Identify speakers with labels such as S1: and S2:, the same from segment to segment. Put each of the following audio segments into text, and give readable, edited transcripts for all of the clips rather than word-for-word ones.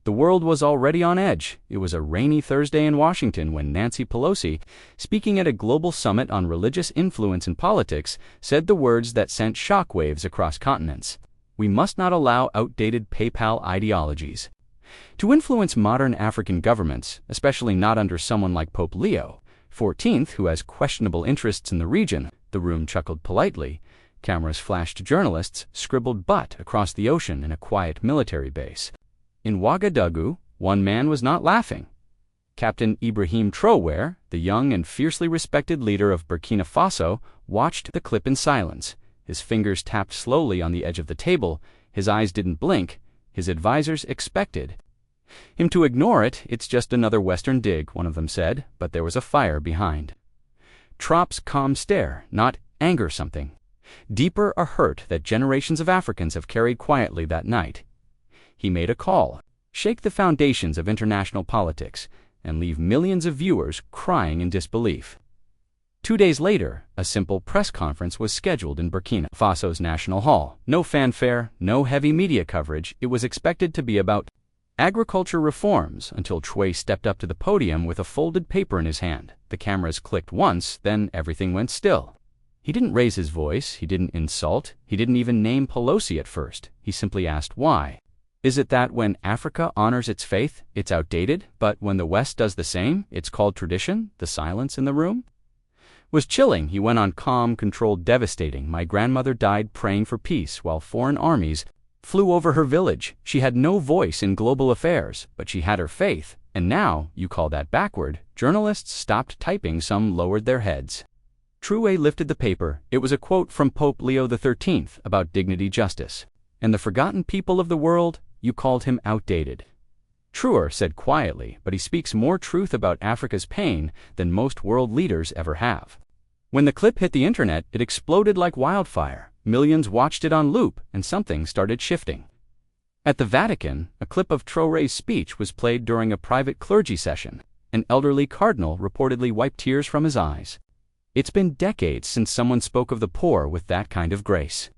S1: The world was already on edge. It was a rainy Thursday in Washington when Nancy Pelosi, speaking at a global summit on religious influence in politics, said the words that sent shockwaves across continents. We must not allow outdated PayPal ideologies to influence modern African governments, especially not under someone like Pope Leo XIV, who has questionable interests in the region. The room chuckled politely. Cameras flashed to journalists, scribbled "but" across the ocean in a quiet military base. In Ouagadougou, one man was not laughing. Captain Ibrahim Traore, the young and fiercely respected leader of Burkina Faso, watched the clip in silence. His fingers tapped slowly on the edge of the table. His eyes didn't blink. His advisors expected him to ignore it. "It's just another Western dig," one of them said, but there was a fire behind Traore's calm stare, not anger, something deeper, a hurt that generations of Africans have carried quietly that night. He made a call: shake the foundations of international politics and leave millions of viewers crying in disbelief. 2 days later, a simple press conference was scheduled in Burkina Faso's National Hall. No fanfare, no heavy media coverage. It was expected to be about agriculture reforms until Traore stepped up to the podium with a folded paper in his hand. The cameras clicked once, then everything went still. He didn't raise his voice, he didn't insult, he didn't even name Pelosi at first. He simply asked why. Is it that when Africa honors its faith, it's outdated, but when the West does the same, it's called tradition? The silence in the room was chilling. He went on, calm, controlled, devastating. "My grandmother died praying for peace while foreign armies flew over her village. She had no voice in global affairs, but she had her faith. And now, you call that backward?" Journalists stopped typing, some lowered their heads. Traore lifted the paper. It was a quote from Pope Leo XIII about dignity, justice, and the forgotten people of the world. "You called him outdated," Traore said quietly, "but he speaks more truth about Africa's pain than most world leaders ever have." When the clip hit the internet, it exploded like wildfire. Millions watched it on loop, and something started shifting. At the Vatican, a clip of Traore's speech was played during a private clergy session. An elderly cardinal reportedly wiped tears from his eyes. It's been decades since someone spoke of the poor with that kind of grace,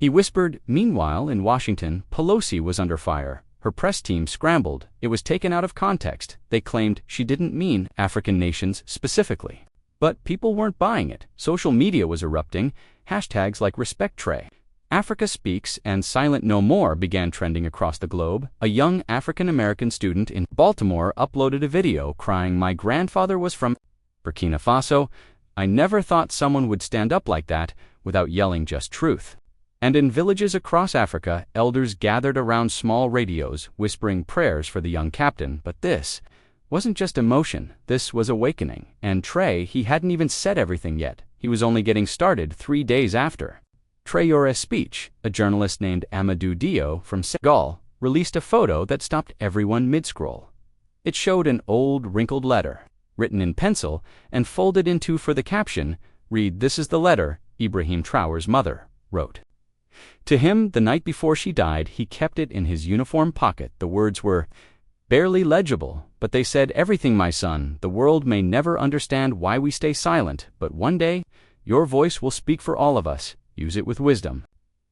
S1: he whispered. Meanwhile, in Washington, Pelosi was under fire. Her press team scrambled. It was taken out of context. They claimed she didn't mean African nations specifically. But people weren't buying it. Social media was erupting. Hashtags like #RespectTraore, Africa Speaks, and Silent No More began trending across the globe. A young African-American student in Baltimore uploaded a video crying, "My grandfather was from Burkina Faso. I never thought someone would stand up like that without yelling just truth." And in villages across Africa, elders gathered around small radios, whispering prayers for the young captain. But this wasn't just emotion, this was awakening. And Traore, he hadn't even said everything yet. He was only getting started 3 days after Traore's speech. A journalist named Amadou Dio from Senegal released a photo that stopped everyone mid-scroll. It showed an old, wrinkled letter, written in pencil and folded in two for the caption, read, "This is the letter Ibrahim Traore's mother wrote to him the night before she died." He kept it in his uniform pocket. The words were barely legible, but they said everything. "My son, the world may never understand why we stay silent, but one day, your voice will speak for all of us. Use it with wisdom.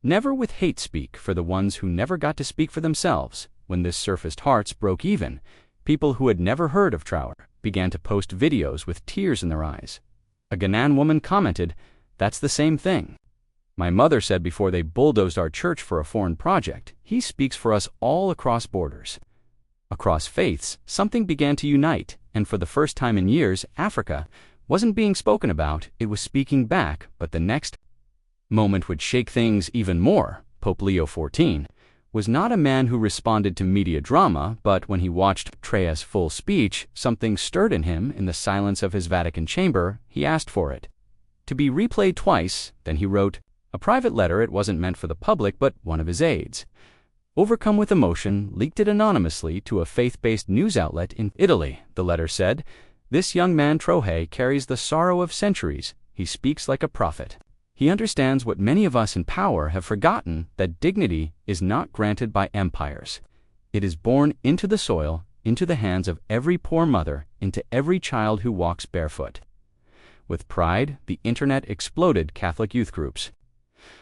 S1: Never with hate. Speak for the ones who never got to speak for themselves." When this surfaced, hearts broke even. People who had never heard of Traore began to post videos with tears in their eyes. A Ghanaian woman commented, "That's the same thing my mother said before they bulldozed our church for a foreign project. He speaks for us all across borders." Across faiths, something began to unite, and for the first time in years, Africa wasn't being spoken about, it was speaking back. But the next moment would shake things even more. Pope Leo XIV was not a man who responded to media drama, but when he watched Traore's full speech, something stirred in him. In the silence of his Vatican chamber, he asked for it to be replayed twice. Then he wrote a private letter. It wasn't meant for the public, but one of his aides, overcome with emotion, leaked it anonymously to a faith-based news outlet in Italy. The letter said, "This young man Traore carries the sorrow of centuries. He speaks like a prophet. He understands what many of us in power have forgotten, that dignity is not granted by empires. It is born into the soil, into the hands of every poor mother, into every child who walks barefoot." With pride, the internet exploded. Catholic youth groups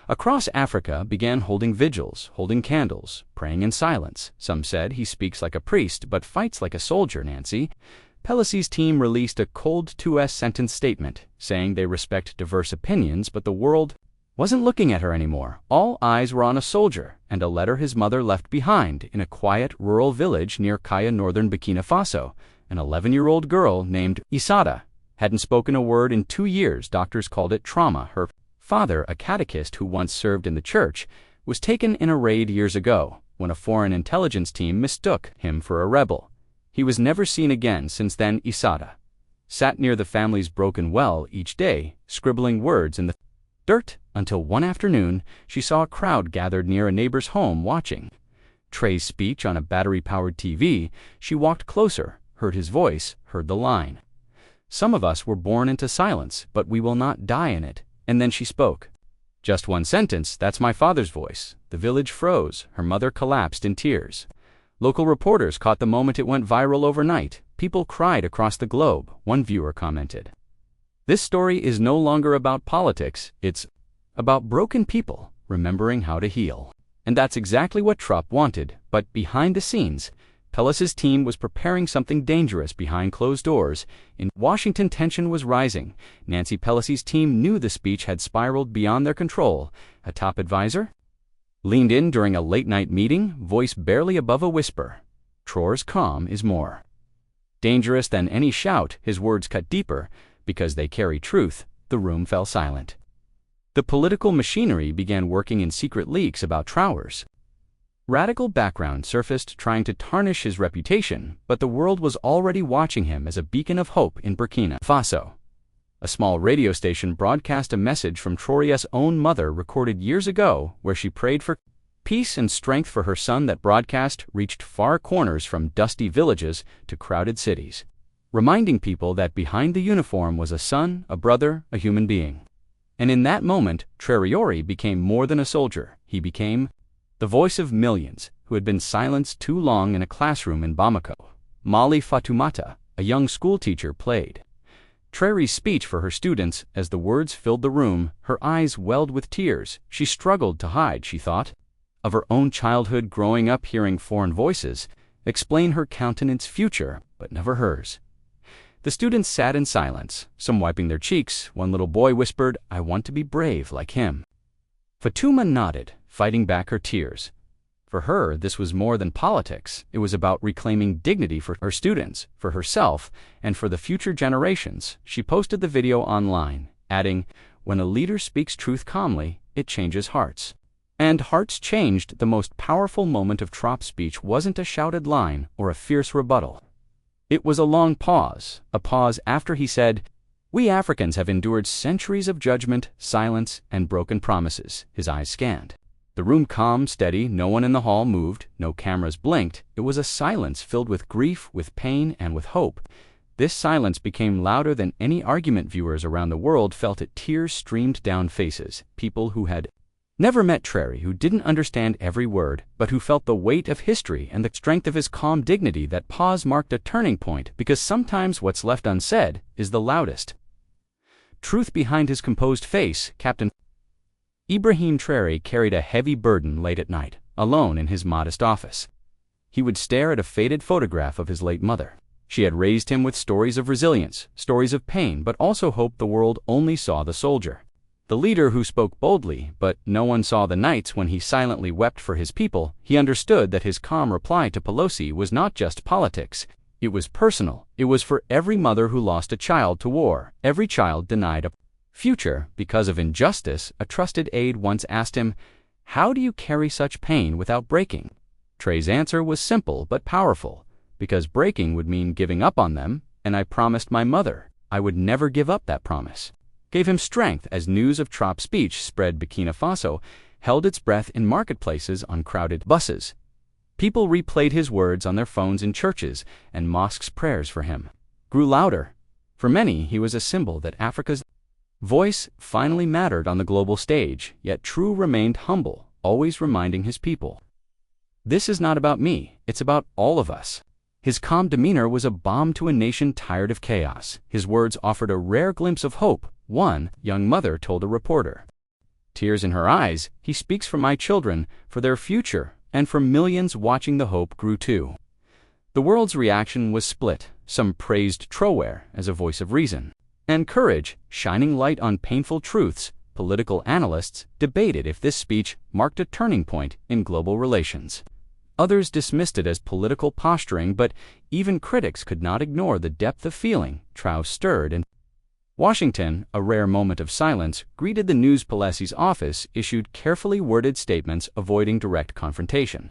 S1: Across Africa began holding vigils, holding candles, praying in silence. Some said he speaks like a priest but fights like a soldier, Nancy. Pelosi's team released a cold 2-sentence statement, saying they respect diverse opinions, but the world wasn't looking at her anymore. All eyes were on a soldier and a letter his mother left behind in a quiet rural village near Kaya, northern Burkina Faso. An 11-year-old girl named Isada hadn't spoken a word in 2 years. Doctors called it trauma. Her father, a catechist who once served in the church, was taken in a raid years ago when a foreign intelligence team mistook him for a rebel. He was never seen again since then. Isada sat near the family's broken well each day, scribbling words in the dirt, until one afternoon she saw a crowd gathered near a neighbor's home watching Traore's speech on a battery-powered TV. She walked closer, heard his voice, heard the line, "Some of us were born into silence, but we will not die in it." And then she spoke. Just one sentence, "That's my father's voice." The village froze. Her mother collapsed in tears. Local reporters caught the moment. It went viral overnight. People cried across the globe. One viewer commented, "This story is no longer about politics, it's about broken people remembering how to heal." And that's exactly what Trump wanted. But behind the scenes, Pelosi's team was preparing something dangerous behind closed doors. In Washington, tension was rising. Nancy Pelosi's team knew the speech had spiraled beyond their control. A top advisor leaned in during a late-night meeting, voice barely above a whisper. "Traore's calm is more dangerous than any shout." His words cut deeper. Because they carry truth, the room fell silent. The political machinery began working in secret leaks about Traore's radical background surfaced, trying to tarnish his reputation, but the world was already watching him as a beacon of hope in Burkina Faso. A small radio station broadcast a message from Traore's own mother recorded years ago, where she prayed for peace and strength for her son. That broadcast reached far corners, from dusty villages to crowded cities, reminding people that behind the uniform was a son, a brother, a human being. And in that moment, Traore became more than a soldier. He became the voice of millions who had been silenced too long in a classroom in Bamako. Mali Fatoumata, a young schoolteacher, played Traore's speech for her students. As the words filled the room, her eyes welled with tears. She struggled to hide. She thought of her own childhood, growing up hearing foreign voices explain her countenance future, but never hers. The students sat in silence, some wiping their cheeks. One little boy whispered, "I want to be brave like him." Fatouma nodded, fighting back her tears. For her, this was more than politics. It was about reclaiming dignity for her students, for herself, and for the future generations. She posted the video online, adding, "When a leader speaks truth calmly, it changes hearts." And hearts changed. The most powerful moment of Trump's speech wasn't a shouted line or a fierce rebuttal. It was a long pause, a pause after he said, "We Africans have endured centuries of judgment, silence, and broken promises." His eyes scanned. The room calm, steady, no one in the hall moved, no cameras blinked. It was a silence filled with grief, with pain, and with hope. This silence became louder than any argument. Viewers around the world felt it. Tears streamed down faces. People who had never met Traore, who didn't understand every word, but who felt the weight of history and the strength of his calm dignity. That pause marked a turning point, because sometimes what's left unsaid is the loudest. Truth behind his composed face. Captain Ibrahim Traore carried a heavy burden late at night, alone in his modest office. He would stare at a faded photograph of his late mother. She had raised him with stories of resilience, stories of pain, but also hope. The world only saw the soldier, the leader who spoke boldly, but no one saw the nights when he silently wept for his people. He understood that his calm reply to Pelosi was not just politics. It was personal. It was for every mother who lost a child to war, every child denied a future because of injustice. A trusted aide once asked him, "How do you carry such pain without breaking?" Traore's answer was simple but powerful, "Because breaking would mean giving up on them, and I promised my mother I would never give up that promise." Gave him strength. As news of Trump's speech spread, Burkina Faso held its breath in marketplaces, on crowded buses. People replayed his words on their phones in churches, and mosques. Prayers for him grew louder. For many, he was a symbol that Africa's voice finally mattered on the global stage. Yet Traore remained humble, always reminding his people, "This is not about me, it's about all of us." His calm demeanor was a balm to a nation tired of chaos. His words offered a rare glimpse of hope. One young mother told a reporter, Tears in her eyes, "He speaks for my children, for their future, and for millions watching." The hope grew too. The world's reaction was split. Some praised Traore as a voice of reason and courage, shining light on painful truths. Political analysts debated if this speech marked a turning point in global relations. Others dismissed it as political posturing, but even critics could not ignore the depth of feeling Traore stirred. In Washington, a rare moment of silence greeted the news. Pelosi's office issued carefully worded statements avoiding direct confrontation.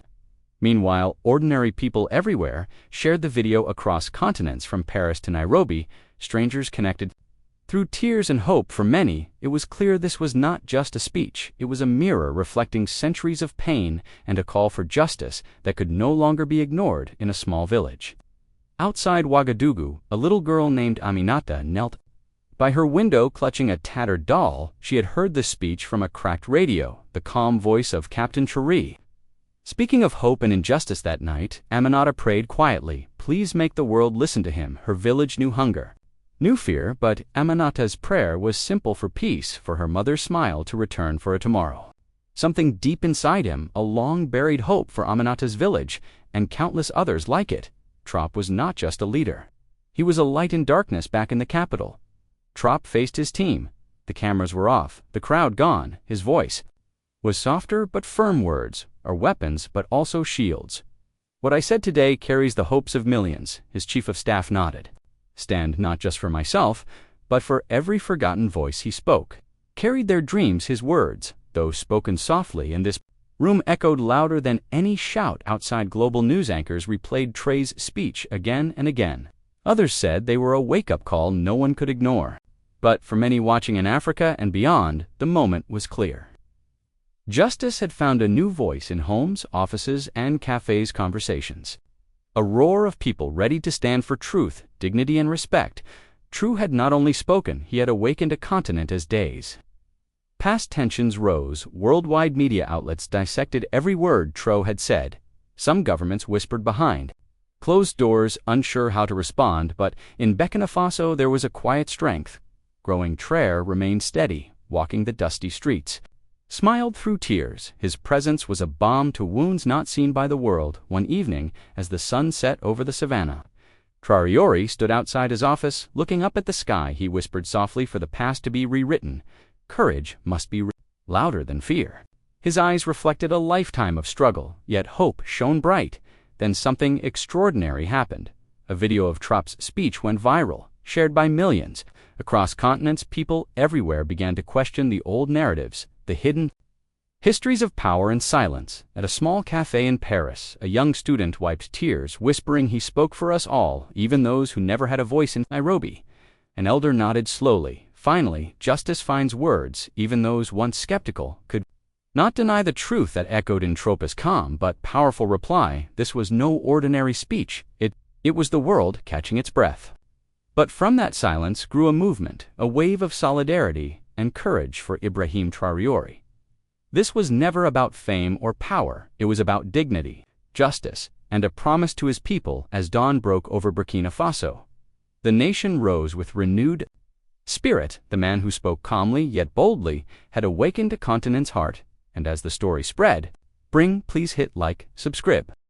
S1: Meanwhile, ordinary people everywhere shared the video across continents from Paris to Nairobi, strangers connected. Through tears and hope for many, it was clear this was not just a speech. It was a mirror reflecting centuries of pain and a call for justice that could no longer be ignored in a small village. Outside Ouagadougou, a little girl named Aminata knelt by her window clutching a tattered doll. She had heard the speech from a cracked radio, the calm voice of Captain Traore. Speaking of hope and injustice that night, Aminata prayed quietly, "Please make the world listen to him." Her village knew hunger, knew fear, but Aminata's prayer was simple: for peace, for her mother's smile to return, for a tomorrow. Something deep inside him, a long-buried hope for Aminata's village and countless others like it. Traore was not just a leader. He was a light in darkness back in the capital. Traore faced his team. The cameras were off, the crowd gone. His voice was softer but firm. Words are weapons, but also shields. "What I said today carries the hopes of millions." His chief of staff nodded. "Stand not just for myself, but for every forgotten voice." He spoke, carried their dreams. His words, though spoken softly in this room, echoed louder than any shout outside. Global news anchors replayed Traore's speech again and again. Others said they were a wake-up call no one could ignore. But for many watching in Africa and beyond, the moment was clear. Justice had found a new voice in homes, offices, and cafes' conversations. A roar of people ready to stand for truth, dignity, and respect. Traore had not only spoken, he had awakened a continent. As days past, tensions rose. Worldwide media outlets dissected every word Traore had said. Some governments whispered behind closed doors, unsure how to respond, but in Burkina Faso there was a quiet strength growing. Traore remained steady, walking the dusty streets, smiled through tears. His presence was a balm to wounds not seen by the world. One evening, as the sun set over the savannah, Traore stood outside his office, looking up at the sky. He whispered softly, "For the past to be rewritten, courage must be louder than fear." His eyes reflected a lifetime of struggle, yet hope shone bright. Then something extraordinary happened. A video of Traore's speech went viral, shared by millions. Across continents, people everywhere began to question the old narratives, the hidden histories of power and silence. At a small cafe in Paris, a young student wiped tears, whispering, "He spoke for us all, even those who never had a voice." In Nairobi, an elder nodded slowly. "Finally, justice finds words. Even those once skeptical could not deny the truth." That echoed in Traore's calm but powerful reply. This was no ordinary speech. It was the world catching its breath. But from that silence grew a movement, a wave of solidarity and courage for Ibrahim Traore. This was never about fame or power. It was about dignity, justice, and a promise to his people. As dawn broke over Burkina Faso, the nation rose with renewed spirit. The man who spoke calmly yet boldly had awakened a continent's heart. And as the story spread, please hit like, subscribe.